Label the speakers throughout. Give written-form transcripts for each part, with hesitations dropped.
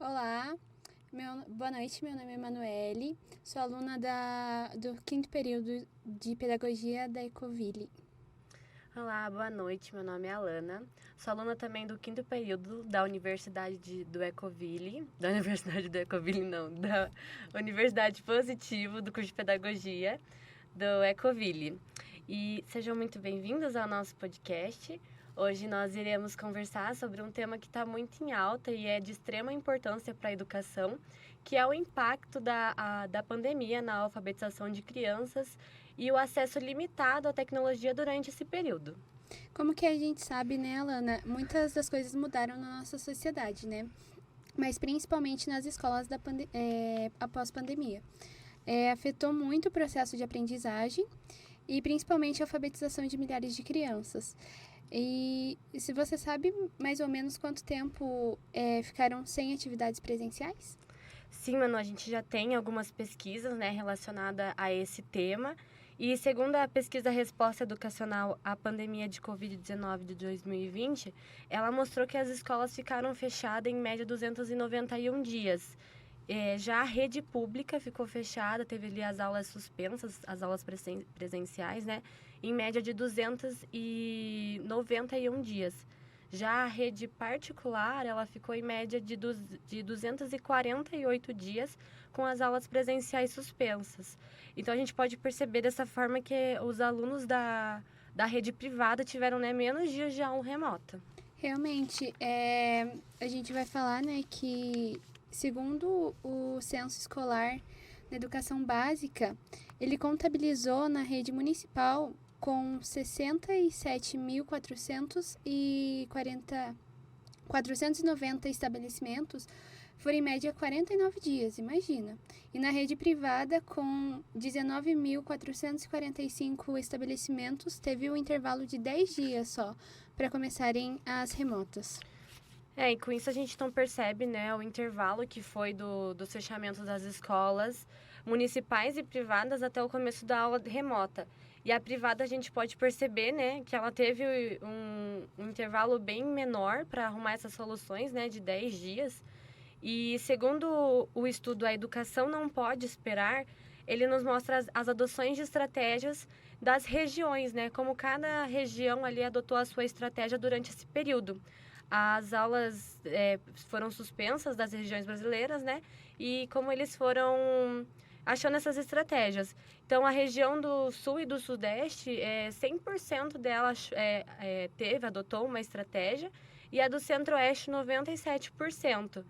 Speaker 1: Olá, boa noite, meu nome é Emanuele, sou aluna do quinto período de Pedagogia da Ecoville.
Speaker 2: Olá, boa noite. Meu nome é Alana. Sou aluna também do quinto período da do Ecoville. Da Universidade do Ecoville, não. Da Universidade Positivo, do curso de Pedagogia do Ecoville. E sejam muito bem-vindos ao nosso podcast. Hoje nós iremos conversar sobre um tema que está muito em alta e é de extrema importância para a educação, que é o impacto da pandemia na alfabetização de crianças e o acesso limitado à tecnologia durante esse período.
Speaker 1: Como que a gente sabe, né, Alana, muitas das coisas mudaram na nossa sociedade, né? Mas principalmente nas escolas após pandemia. Afetou muito o processo de aprendizagem e principalmente a alfabetização de milhares de crianças. E se você sabe mais ou menos quanto tempo ficaram sem atividades presenciais?
Speaker 2: Sim, Manu, a gente já tem algumas pesquisas, né, relacionadas a esse tema. E segundo a pesquisa Resposta Educacional à Pandemia de Covid-19 de 2020, ela mostrou que as escolas ficaram fechadas em média 291 dias. Já a rede pública ficou fechada, teve ali as aulas suspensas, as aulas presenciais, né, em média de 291 dias. Já a rede particular, ela ficou em média de 248 dias com as aulas presenciais suspensas. Então, a gente pode perceber dessa forma que os alunos da rede privada tiveram, né, menos dias de aula remota.
Speaker 1: Realmente, a gente vai falar, né, que segundo o censo escolar da educação básica, ele contabilizou na rede municipal com 490 estabelecimentos, foram em média 49 dias, imagina. E na rede privada, com 19.445 estabelecimentos, teve um intervalo de 10 dias só para começarem as remotas.
Speaker 2: E com isso a gente não percebe, né, o intervalo que foi dos fechamentos das escolas municipais e privadas até o começo da aula remota. E a privada a gente pode perceber, né, que ela teve um intervalo bem menor para arrumar essas soluções, né, de 10 dias. E segundo o estudo A Educação Não Pode Esperar, ele nos mostra as adoções de estratégias das regiões, né, como cada região ali adotou a sua estratégia durante esse período. As aulas foram suspensas das regiões brasileiras, né? E como eles foram achando essas estratégias. Então, a região do Sul e do Sudeste, 100% dela adotou uma estratégia, e a do Centro-Oeste, 97%.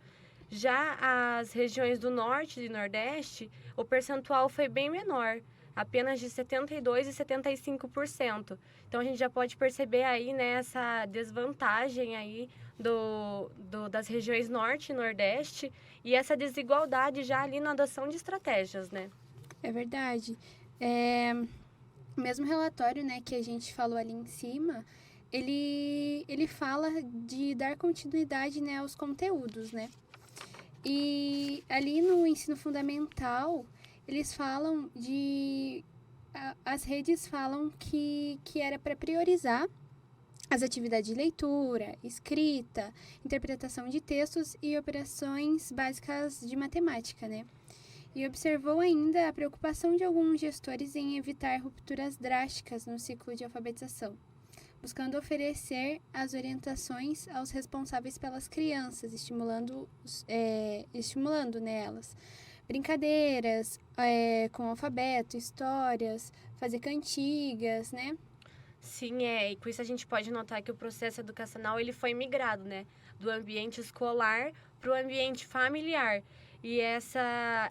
Speaker 2: Já as regiões do Norte e Nordeste, o percentual foi bem menor, apenas de 72% e 75%. Então, a gente já pode perceber aí, né, essa desvantagem aí das regiões Norte e Nordeste e essa desigualdade já ali na adoção de estratégias, né?
Speaker 1: É verdade. O mesmo relatório, né, que a gente falou ali em cima, ele fala de dar continuidade, né, aos conteúdos, né? E ali no ensino fundamental, eles falam de... As redes falam que era para priorizar as atividades de leitura, escrita, interpretação de textos e operações básicas de matemática, né? E observou ainda a preocupação de alguns gestores em evitar rupturas drásticas no ciclo de alfabetização, buscando oferecer as orientações aos responsáveis pelas crianças, estimulando nelas brincadeiras com alfabeto, histórias, fazer cantigas, né?
Speaker 2: Sim, e com isso a gente pode notar que o processo educacional ele foi migrado, né, do ambiente escolar para o ambiente familiar. E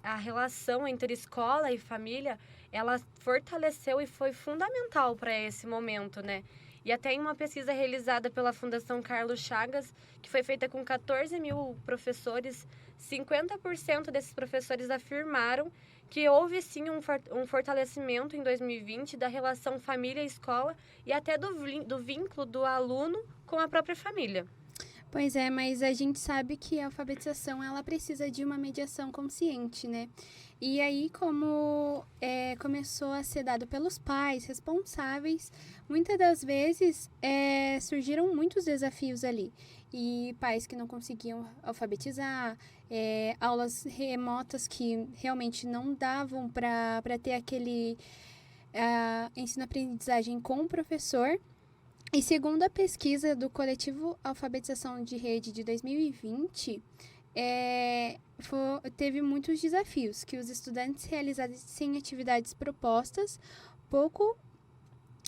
Speaker 2: a relação entre escola e família, ela fortaleceu e foi fundamental para esse momento, né? E até em uma pesquisa realizada pela Fundação Carlos Chagas, que foi feita com 14 mil professores, 50% desses professores afirmaram que houve sim um fortalecimento em 2020 da relação família-escola e até do vínculo do aluno com a própria família.
Speaker 1: Pois é, mas a gente sabe que a alfabetização ela precisa de uma mediação consciente, né? E aí, como começou a ser dado pelos pais responsáveis, muitas das vezes surgiram muitos desafios ali. E pais que não conseguiam alfabetizar, aulas remotas que realmente não davam para ter aquele ensino-aprendizagem com o professor. E segundo a pesquisa do Coletivo Alfabetização de Rede de 2020, teve muitos desafios, que os estudantes realizassem atividades propostas, pouco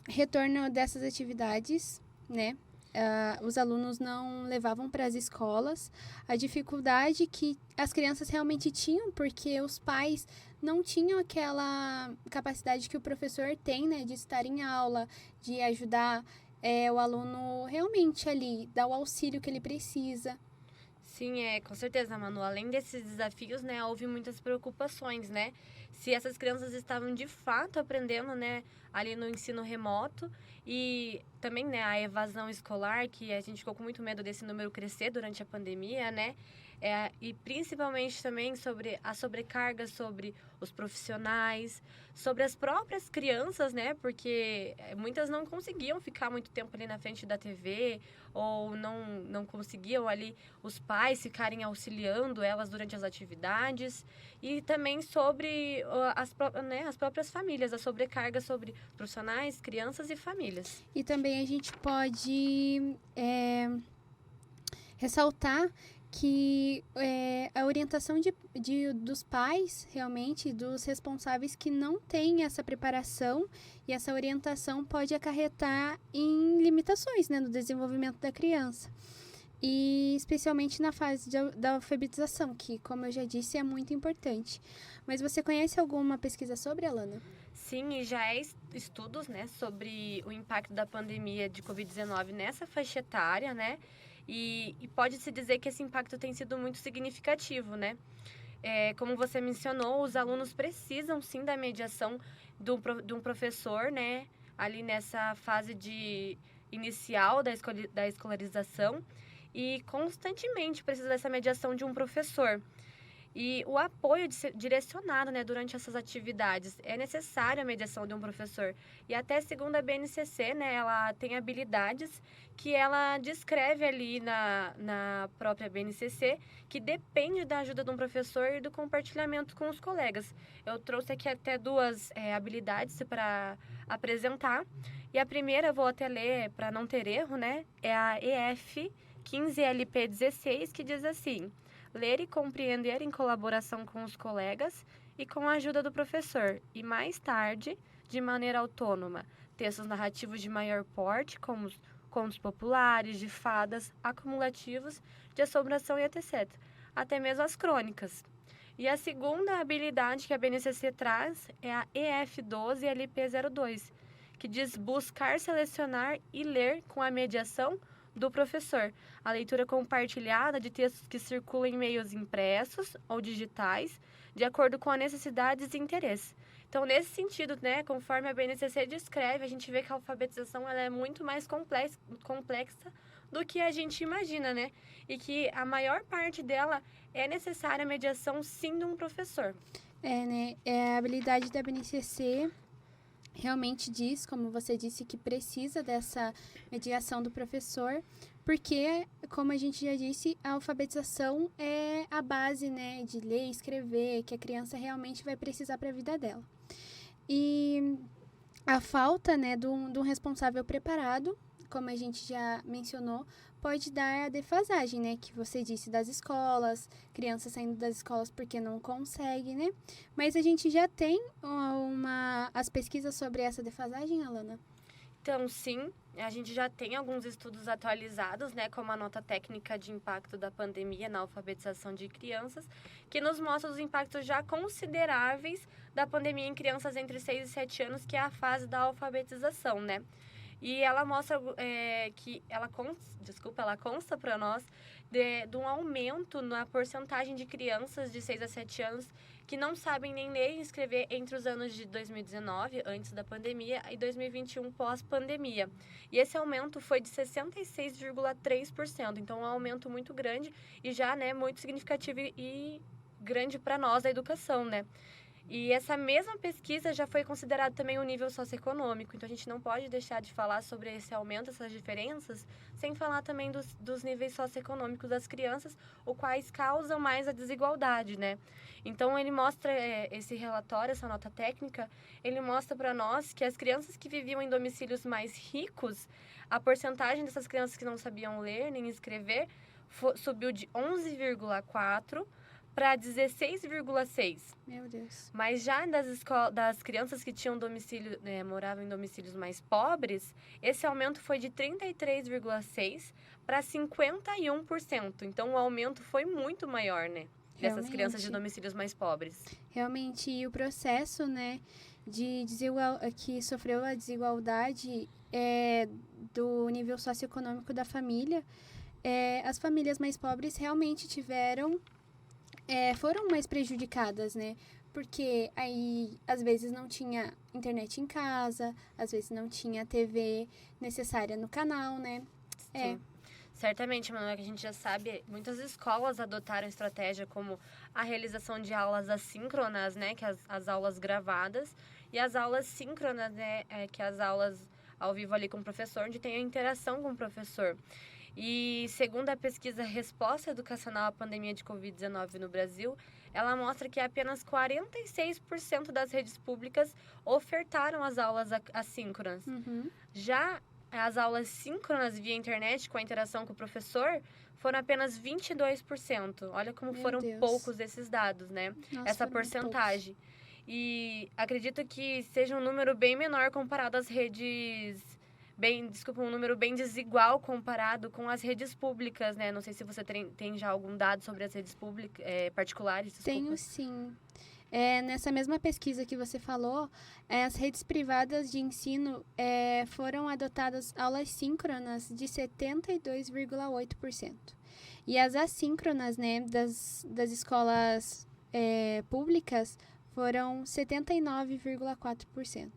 Speaker 1: retorno dessas atividades, né? Os alunos não levavam para as escolas, a dificuldade que as crianças realmente tinham, porque os pais não tinham aquela capacidade que o professor tem, né, de estar em aula, de ajudar o aluno realmente ali, dar o auxílio que ele precisa.
Speaker 2: Sim, com certeza, Manu. Além desses desafios, né, houve muitas preocupações, né? Se essas crianças estavam de fato aprendendo, né, ali no ensino remoto e também, né, a evasão escolar, que a gente ficou com muito medo desse número crescer durante a pandemia, né? E principalmente também sobre a sobrecarga sobre os profissionais, sobre as próprias crianças, né? Porque muitas não conseguiam ficar muito tempo ali na frente da TV ou não conseguiam ali os pais ficarem auxiliando elas durante as atividades e também sobre as próprias famílias, a sobrecarga sobre profissionais, crianças e famílias.
Speaker 1: E também a gente pode ressaltar que a orientação dos pais, realmente, dos responsáveis que não têm essa preparação e essa orientação pode acarretar em limitações, né, no desenvolvimento da criança. E especialmente na fase da alfabetização, que, como eu já disse, é muito importante. Mas você conhece alguma pesquisa sobre, Alana?
Speaker 2: Sim, e já estudos, né, sobre o impacto da pandemia de Covid-19 nessa faixa etária, né? E pode-se dizer que esse impacto tem sido muito significativo, né? Como você mencionou, os alunos precisam sim da mediação de um professor, né? Ali nessa fase inicial da escolarização e constantemente precisa dessa mediação de um professor. E o apoio direcionado, né, durante essas atividades. É necessária a mediação de um professor. E até segundo a BNCC, né, ela tem habilidades que ela descreve ali na própria BNCC, que depende da ajuda de um professor e do compartilhamento com os colegas. Eu trouxe aqui até duas habilidades para apresentar. E a primeira, vou até ler para não ter erro, né, é a EF 15LP16, que diz assim: ler e compreender em colaboração com os colegas e com a ajuda do professor, e mais tarde, de maneira autônoma, textos narrativos de maior porte, como contos populares, de fadas, acumulativos, de assombração e etc., até mesmo as crônicas. E a segunda habilidade que a BNCC traz é a EF12LP02, que diz buscar, selecionar e ler com a mediação do professor. A leitura compartilhada de textos que circulam em meios impressos ou digitais, de acordo com as necessidades e interesses. Então, nesse sentido, né, conforme a BNCC descreve, a gente vê que a alfabetização ela é muito mais complexa do que a gente imagina, né? E que a maior parte dela é necessária a mediação, sim, de um professor.
Speaker 1: Né? A habilidade da BNCC realmente diz, como você disse, que precisa dessa mediação do professor, porque, como a gente já disse, a alfabetização é a base, né, de ler e escrever, que a criança realmente vai precisar para a vida dela. E a falta, né, de um responsável preparado, como a gente já mencionou, pode dar a defasagem, né, que você disse, das escolas, crianças saindo das escolas porque não conseguem, né? Mas a gente já tem as pesquisas sobre essa defasagem, Alana?
Speaker 2: Então, sim, a gente já tem alguns estudos atualizados, né, como a nota técnica de impacto da pandemia na alfabetização de crianças, que nos mostra os impactos já consideráveis da pandemia em crianças entre 6 e 7 anos, que é a fase da alfabetização, né? E ela mostra que ela consta para nós de um aumento na porcentagem de crianças de 6 a 7 anos que não sabem nem ler e escrever entre os anos de 2019, antes da pandemia, e 2021, pós-pandemia. E esse aumento foi de 66,3%. Então, é um aumento muito grande e já, né, muito significativo e grande para nós, a educação, né? E essa mesma pesquisa já foi considerada também o nível socioeconômico. Então, a gente não pode deixar de falar sobre esse aumento, essas diferenças, sem falar também dos níveis socioeconômicos das crianças, os quais causam mais a desigualdade, né? Então, ele mostra, esse relatório, essa nota técnica, ele mostra para nós que as crianças que viviam em domicílios mais ricos, a porcentagem dessas crianças que não sabiam ler nem escrever subiu de 11,4% para 16,6%.
Speaker 1: Meu Deus.
Speaker 2: Mas já das crianças que tinham domicílio, moravam em domicílios mais pobres, esse aumento foi de 33,6% para 51%. Então, o aumento foi muito maior, né? Dessas crianças de domicílios mais pobres.
Speaker 1: Realmente, e o processo, né, que sofreu a desigualdade do nível socioeconômico da família, as famílias mais pobres realmente foram mais prejudicadas, né? Porque aí, às vezes, não tinha internet em casa, às vezes não tinha TV necessária no canal, né?
Speaker 2: Sim. Certamente, Manuela, que a gente já sabe, muitas escolas adotaram estratégia como a realização de aulas assíncronas, né? Que as aulas gravadas, e as aulas síncronas, né? Que as aulas ao vivo ali com o professor, onde tem a interação com o professor. E segundo a pesquisa Resposta Educacional à Pandemia de Covid-19 no Brasil, ela mostra que apenas 46% das redes públicas ofertaram as aulas assíncronas.
Speaker 1: Uhum.
Speaker 2: Já as aulas síncronas via internet, com a interação com o professor, foram apenas 22%. Olha como
Speaker 1: Meu
Speaker 2: foram
Speaker 1: Deus.
Speaker 2: poucos esses dados, né?
Speaker 1: Nossa,
Speaker 2: essa
Speaker 1: foram muito
Speaker 2: porcentagem. E acredito que seja um número bem menor comparado às redes... um número bem desigual comparado com as redes públicas, né? Não sei se você tem já algum dado sobre as redes públicas, particulares, desculpa.
Speaker 1: Tenho sim. Nessa mesma pesquisa que você falou, as redes privadas de ensino foram adotadas aulas síncronas de 72,8%. E as assíncronas, né, das escolas públicas foram 79,4%.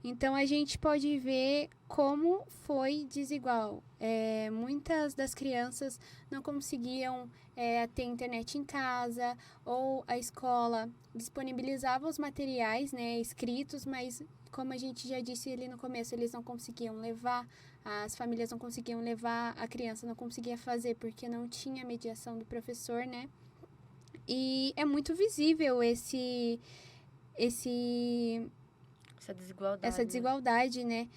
Speaker 1: Então, a gente pode ver como foi desigual. Muitas das crianças não conseguiam ter internet em casa, ou a escola disponibilizava os materiais, né, escritos, mas, como a gente já disse ali no começo, eles não conseguiam levar, as famílias não conseguiam levar, a criança não conseguia fazer porque não tinha mediação do professor, né? E é muito visível essa desigualdade, né?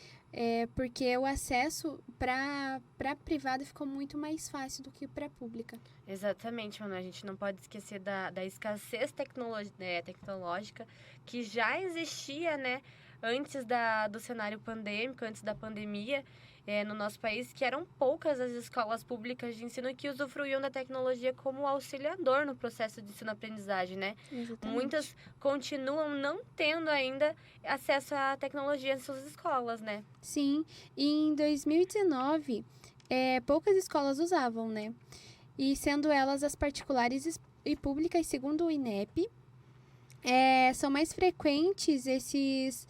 Speaker 1: Porque o acesso para a privada ficou muito mais fácil do que para a pública.
Speaker 2: Exatamente, Manu. A gente não pode esquecer da escassez tecnológica que já existia, né, antes do cenário pandêmico, antes da pandemia, no nosso país, que eram poucas as escolas públicas de ensino que usufruíam da tecnologia como auxiliador no processo de ensino-aprendizagem, né?
Speaker 1: Exatamente.
Speaker 2: Muitas continuam não tendo ainda acesso à tecnologia em suas escolas, né?
Speaker 1: Sim, e em 2019, poucas escolas usavam, né? E sendo elas as particulares e públicas, segundo o INEP, são mais frequentes esses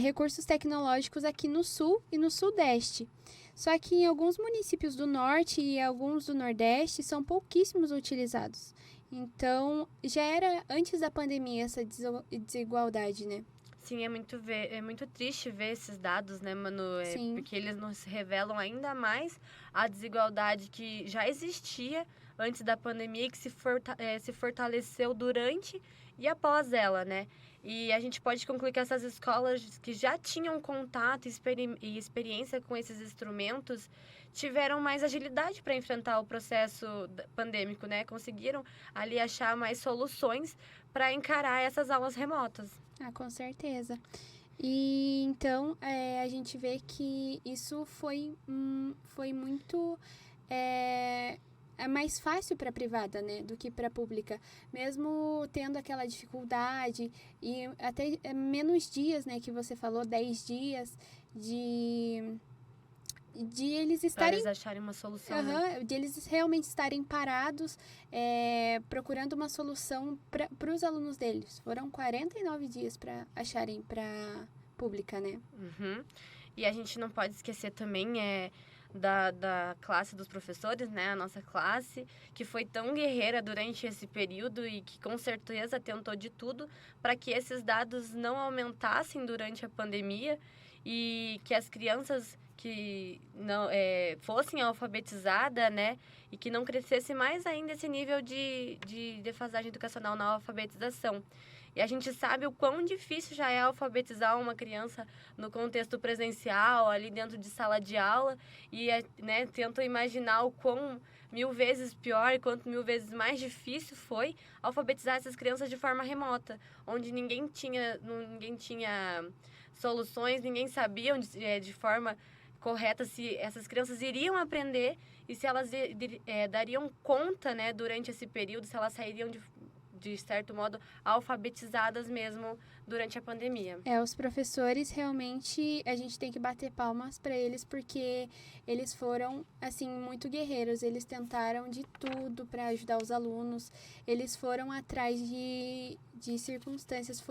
Speaker 1: recursos tecnológicos aqui no Sul e no Sudeste. Só que em alguns municípios do Norte e alguns do Nordeste são pouquíssimos utilizados. Então, já era antes da pandemia essa desigualdade, né?
Speaker 2: Sim, é muito triste ver esses dados, né, Manu?
Speaker 1: Sim.
Speaker 2: Porque eles nos revelam ainda mais a desigualdade que já existia antes da pandemia e que se fortaleceu durante e após ela, né? E a gente pode concluir que essas escolas que já tinham contato e experiência com esses instrumentos tiveram mais agilidade para enfrentar o processo pandêmico, né? Conseguiram ali achar mais soluções para encarar essas aulas remotas.
Speaker 1: Ah, com certeza. E então a gente vê que isso foi muito mais fácil para a privada, né, do que para a pública, mesmo tendo aquela dificuldade e até menos dias, né, que você falou, 10 dias de eles estarem...
Speaker 2: Para eles acharem uma solução, né?
Speaker 1: De eles realmente estarem parados, procurando uma solução para os alunos deles. Foram 49 dias para acharem para pública, né?
Speaker 2: Uhum. E a gente não pode esquecer também da classe dos professores, né, a nossa classe, que foi tão guerreira durante esse período e que com certeza tentou de tudo para que esses dados não aumentassem durante a pandemia e que as crianças que não fossem alfabetizadas, né, e que não crescesse mais ainda esse nível de defasagem educacional na alfabetização. E a gente sabe o quão difícil já é alfabetizar uma criança no contexto presencial, ali dentro de sala de aula, e né, tento imaginar o quão 1000 vezes pior e quanto 1000 vezes mais difícil foi alfabetizar essas crianças de forma remota, onde ninguém tinha soluções, ninguém sabia de forma correta se essas crianças iriam aprender e se elas dariam conta, né, durante esse período, se elas sairiam de certo modo, alfabetizadas mesmo durante a pandemia.
Speaker 1: Os professores realmente, a gente tem que bater palmas para eles, porque eles foram, assim, muito guerreiros. Eles tentaram de tudo para ajudar os alunos. Eles foram atrás de circunstâncias,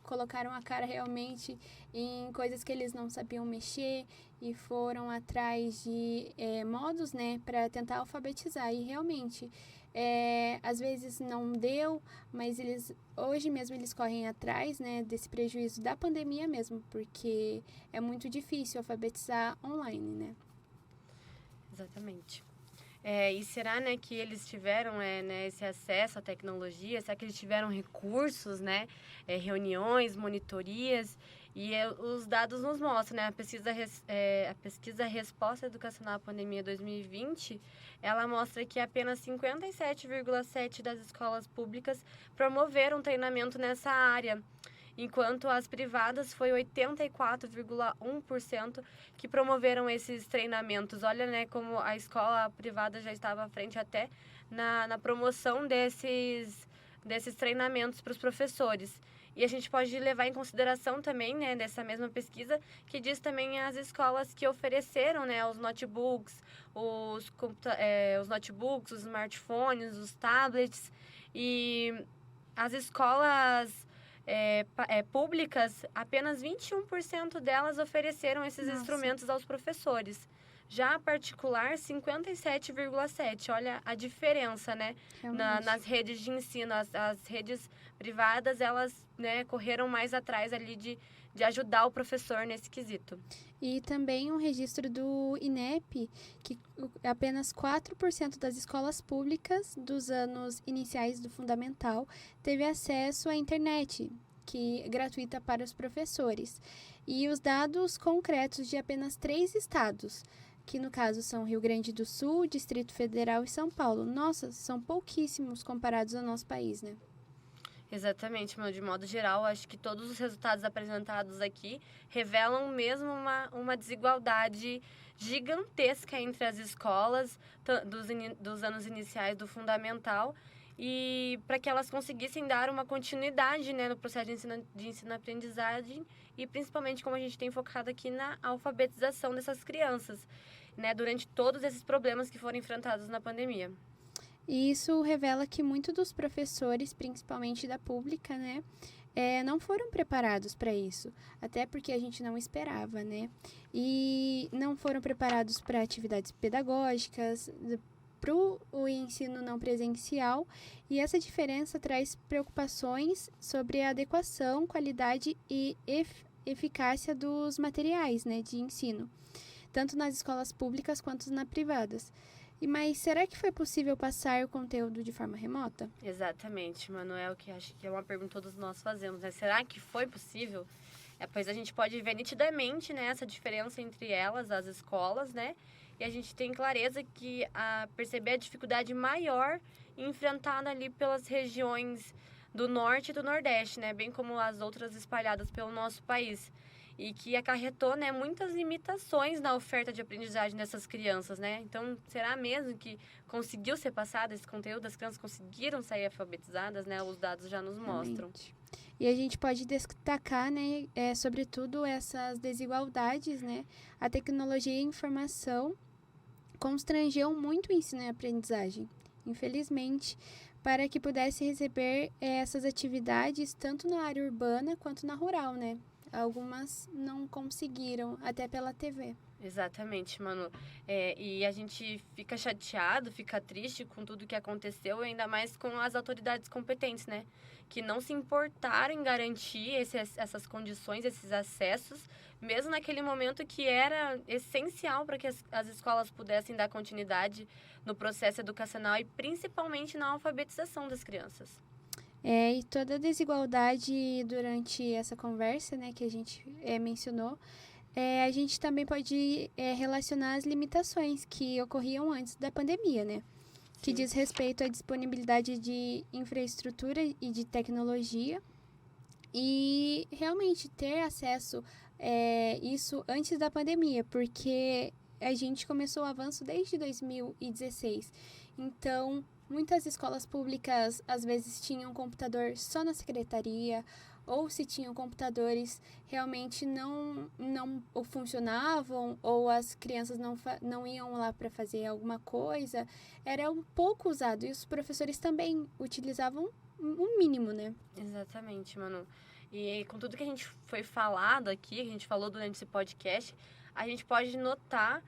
Speaker 1: colocaram a cara realmente em coisas que eles não sabiam mexer e foram atrás de modos, né, para tentar alfabetizar. E realmente, às vezes não deu, mas hoje mesmo eles correm atrás, né, desse prejuízo da pandemia mesmo, porque é muito difícil alfabetizar online, né?
Speaker 2: Exatamente. E será, né, que eles tiveram esse acesso à tecnologia? Será que eles tiveram recursos, né, reuniões, monitorias? E os dados nos mostram, né, a pesquisa Resposta Educacional à Pandemia 2020, ela mostra que apenas 57,7% das escolas públicas promoveram treinamento nessa área, enquanto as privadas foi 84,1% que promoveram esses treinamentos. Olha, né, como a escola privada já estava à frente até na promoção desses treinamentos para os professores. E a gente pode levar em consideração também, né, dessa mesma pesquisa, que diz também as escolas que ofereceram, né, os notebooks, os smartphones, os tablets. E as escolas públicas, apenas 21% delas ofereceram esses instrumentos aos professores. Já a particular, 57,7%. Olha a diferença, né? Nas redes de ensino. As redes privadas, elas, né, correram mais atrás ali de ajudar o professor nesse quesito.
Speaker 1: E também um registro do INEP, que apenas 4% das escolas públicas dos anos iniciais do fundamental teve acesso à internet, que é gratuita para os professores. E os dados concretos de apenas 3 estados, que no caso são Rio Grande do Sul, Distrito Federal e São Paulo. Nossa, são pouquíssimos comparados ao nosso país, né?
Speaker 2: Exatamente, de modo geral, acho que todos os resultados apresentados aqui revelam mesmo uma desigualdade gigantesca entre as escolas dos anos iniciais do fundamental, e para que elas conseguissem dar uma continuidade, né, no processo de ensino-aprendizagem, e principalmente como a gente tem focado aqui na alfabetização dessas crianças, né, durante todos esses problemas que foram enfrentados na pandemia.
Speaker 1: E isso revela que muitos dos professores, principalmente da pública, né, não foram preparados para isso, até porque a gente não esperava, né? E não foram preparados para atividades pedagógicas, para o ensino não presencial, e essa diferença traz preocupações sobre a adequação, qualidade e eficácia dos materiais, né, de ensino, tanto nas escolas públicas quanto nas privadas. Mas será que foi possível passar o conteúdo de forma remota?
Speaker 2: Exatamente, Manuel, que acho que é uma pergunta que todos nós fazemos, né? Será que foi possível? Pois a gente pode ver nitidamente, né, essa diferença entre elas, as escolas, né? E a gente tem clareza que perceber a dificuldade maior enfrentada ali pelas regiões do Norte e do Nordeste, né? Bem como as outras espalhadas pelo nosso país. E que acarretou, né, muitas limitações na oferta de aprendizagem dessas crianças, né? Então, será mesmo que conseguiu ser passado esse conteúdo? As crianças conseguiram sair alfabetizadas, né? Os dados já nos mostram.
Speaker 1: E a gente pode destacar, né, sobretudo essas desigualdades, né? A tecnologia e a informação constrangeu muito o ensino e a aprendizagem, infelizmente, para que pudesse receber essas atividades tanto na área urbana quanto na rural, né? Algumas não conseguiram, até pela TV.
Speaker 2: Exatamente, Manu. E a gente fica chateado, fica triste com tudo que aconteceu, ainda mais com as autoridades competentes, né? Que não se importaram em garantir essas condições, esses acessos, mesmo naquele momento que era essencial para que as escolas pudessem dar continuidade no processo educacional e principalmente na alfabetização das crianças.
Speaker 1: E toda a desigualdade durante essa conversa, né, que a gente mencionou, a gente também pode relacionar as limitações que ocorriam antes da pandemia, né? Que
Speaker 2: Sim.
Speaker 1: diz respeito à disponibilidade de infraestrutura e de tecnologia. E realmente ter acesso isso antes da pandemia, porque a gente começou o avanço desde 2016. Então, muitas escolas públicas às vezes tinham computador só na secretaria, ou se tinham computadores realmente não funcionavam, ou as crianças não iam lá para fazer alguma coisa, era um pouco usado. E os professores também utilizavam um mínimo, né?
Speaker 2: Exatamente, Manu. E com tudo que a gente foi falado aqui, que a gente falou durante esse podcast, a gente pode notar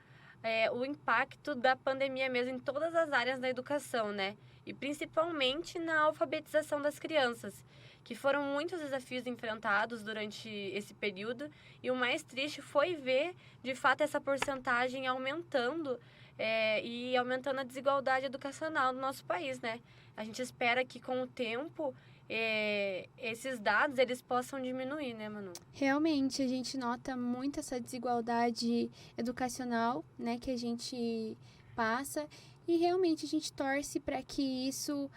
Speaker 2: o impacto da pandemia mesmo em todas as áreas da educação, né? E principalmente na alfabetização das crianças, que foram muitos desafios enfrentados durante esse período. E o mais triste foi ver, de fato, essa porcentagem aumentando e aumentando a desigualdade educacional no nosso país, né? A gente espera que com o tempo esses dados eles possam diminuir, né, Manu?
Speaker 1: Realmente, a gente nota muito essa desigualdade educacional, né, que a gente passa, e realmente a gente torce para que isso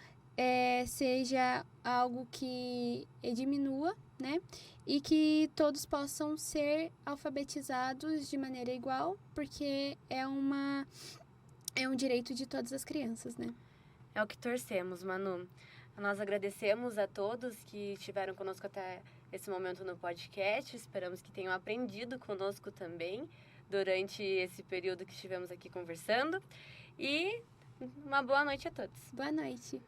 Speaker 1: seja algo que diminua, né, e que todos possam ser alfabetizados de maneira igual, porque é um direito de todas as crianças, né?
Speaker 2: É o que torcemos, Manu. Nós agradecemos a todos que estiveram conosco até esse momento no podcast. Esperamos que tenham aprendido conosco também durante esse período que estivemos aqui conversando. E uma boa noite a todos.
Speaker 1: Boa noite.